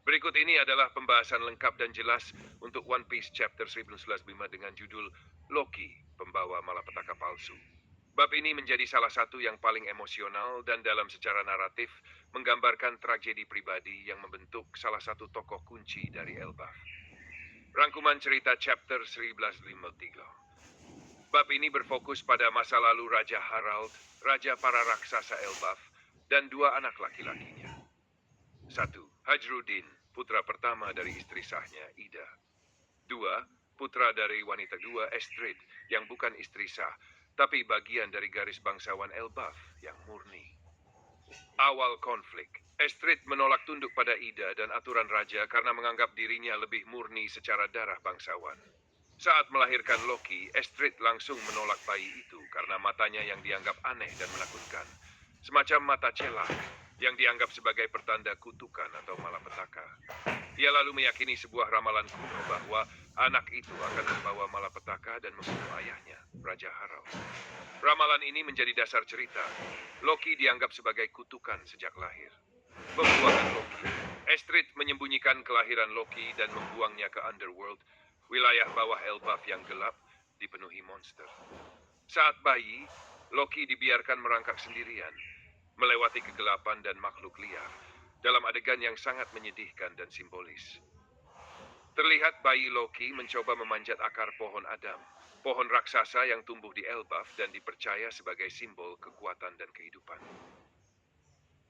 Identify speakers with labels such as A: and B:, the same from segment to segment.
A: Berikut ini adalah pembahasan lengkap dan jelas untuk One Piece Chapter 1905 dengan judul Loki, Pembawa Malapetaka Palsu. Bab ini menjadi salah satu yang paling emosional dan dalam secara naratif menggambarkan tragedi pribadi yang membentuk salah satu tokoh kunci dari Elbaf. Rangkuman cerita Chapter 1953. Bab ini berfokus pada masa lalu Raja Harald, Raja para Raksasa Elbaf, dan dua anak laki-lakinya. 1. Hajrudin, putra pertama dari istri sahnya, Ida. 2. Putra dari wanita kedua, Estrid, yang bukan istri sah, tapi bagian dari garis bangsawan Elbaf yang murni. Awal konflik, Estrid menolak tunduk pada Ida dan aturan raja karena menganggap dirinya lebih murni secara darah bangsawan. Saat melahirkan Loki, Estrid langsung menolak bayi itu karena matanya yang dianggap aneh dan menakutkan. Semacam mata celak yang dianggap sebagai pertanda kutukan atau malapetaka. Ia lalu meyakini sebuah ramalan kuno bahwa anak itu akan membawa malapetaka dan membunuh ayahnya, Raja Harald. Ramalan ini menjadi dasar cerita. Loki dianggap sebagai kutukan sejak lahir. Pembuangan Loki. Estrid menyembunyikan kelahiran Loki dan membuangnya ke Underworld, wilayah bawah Elbaf yang gelap, dipenuhi monster. Saat bayi, Loki dibiarkan merangkak sendirian, melewati kegelapan dan makhluk liar, dalam adegan yang sangat menyedihkan dan simbolis. Terlihat bayi Loki mencoba memanjat akar pohon Adam, pohon raksasa yang tumbuh di Elbaf dan dipercaya sebagai simbol kekuatan dan kehidupan.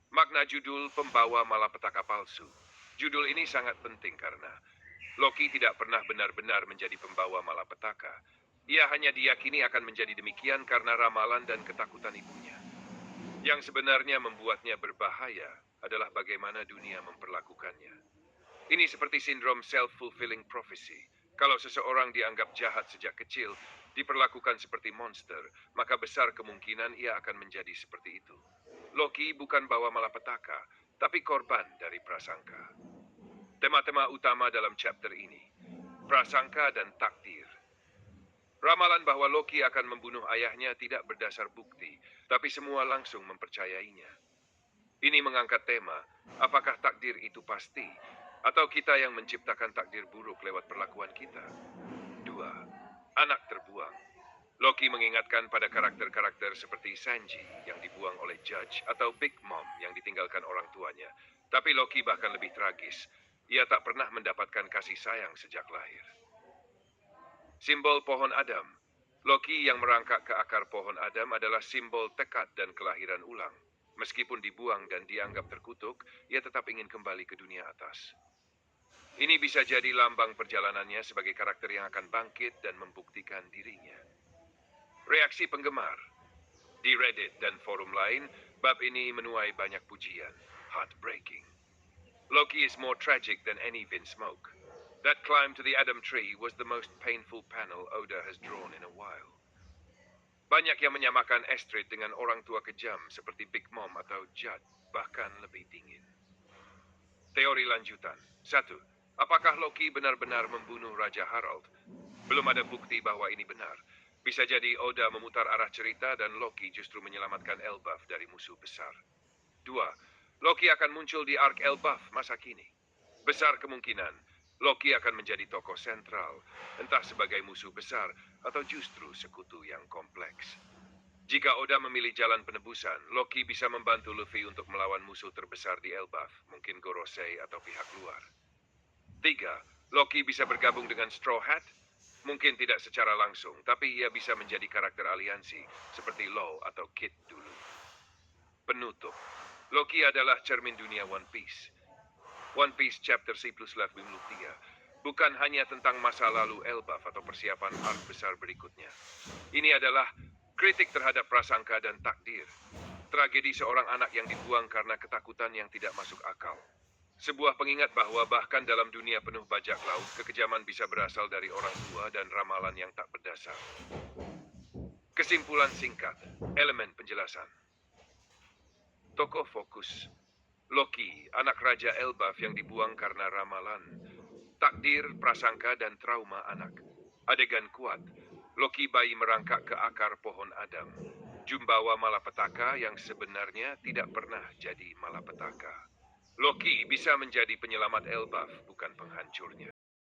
A: Makna judul Pembawa Malapetaka Palsu. Judul ini sangat penting karena Loki tidak pernah benar-benar menjadi pembawa malapetaka. Ia hanya diyakini akan menjadi demikian karena ramalan dan ketakutan ibunya. Yang sebenarnya membuatnya berbahaya adalah bagaimana dunia memperlakukannya. Ini seperti sindrom self-fulfilling prophecy. Kalau seseorang dianggap jahat sejak kecil, diperlakukan seperti monster, maka besar kemungkinan ia akan menjadi seperti itu. Loki bukan bawa malapetaka, tapi korban dari prasangka. Tema-tema utama dalam chapter ini, prasangka dan takdir. Ramalan bahwa Loki akan membunuh ayahnya tidak berdasar bukti, tapi semua langsung mempercayainya. Ini mengangkat tema, apakah takdir itu pasti, atau kita yang menciptakan takdir buruk lewat perlakuan kita? 2. Anak terbuang. Loki mengingatkan pada karakter-karakter seperti Sanji yang dibuang oleh Judge atau Big Mom yang ditinggalkan orang tuanya. Tapi Loki bahkan lebih tragis. Ia tak pernah mendapatkan kasih sayang sejak lahir. Simbol pohon Adam. Loki yang merangkak ke akar pohon Adam adalah simbol tekad dan kelahiran ulang. Meskipun dibuang dan dianggap terkutuk, ia tetap ingin kembali ke dunia atas. Ini bisa jadi lambang perjalanannya sebagai karakter yang akan bangkit dan membuktikan dirinya. Reaksi penggemar. Di Reddit dan forum lain, bab ini menuai banyak pujian. Heartbreaking. Loki is more tragic than any Vince Smoke. That climb to the Adam Tree was the most painful panel Oda has drawn in a while. Banyak yang menyamakan Estrid dengan orang tua kejam seperti Big Mom atau Judd, bahkan lebih dingin. Teori lanjutan. 1. Apakah Loki benar-benar membunuh Raja Harald? Belum ada bukti bahwa ini benar. Bisa jadi Oda memutar arah cerita dan Loki justru menyelamatkan Elbaf dari musuh besar. 2. Loki akan muncul di Ark Elbaf masa kini. Besar kemungkinan Loki akan menjadi tokoh sentral, entah sebagai musuh besar atau justru sekutu yang kompleks. Jika Oda memilih jalan penebusan, Loki bisa membantu Luffy untuk melawan musuh terbesar di Elbaf, mungkin Gorosei atau pihak luar. 3. Loki bisa bergabung dengan Straw Hat? Mungkin tidak secara langsung, tapi ia bisa menjadi karakter aliansi, seperti Law atau Kid dulu. Penutup. Loki adalah cermin dunia One Piece. One Piece Chapter 1953 bukan hanya tentang masa lalu Elbaf atau persiapan arc besar berikutnya. Ini adalah kritik terhadap prasangka dan takdir. Tragedi seorang anak yang dibuang karena ketakutan yang tidak masuk akal. Sebuah pengingat bahwa bahkan dalam dunia penuh bajak laut, kekejaman bisa berasal dari orang tua dan ramalan yang tak berdasar. Kesimpulan singkat, elemen penjelasan. Tokoh fokus. Loki, anak Raja Elbaf yang dibuang karena ramalan. Takdir, prasangka, dan trauma anak. Adegan kuat. Loki bayi merangkak ke akar pohon Adam. Jumbawa malapetaka yang sebenarnya tidak pernah jadi malapetaka. Loki bisa menjadi penyelamat Elbaf, bukan penghancurnya.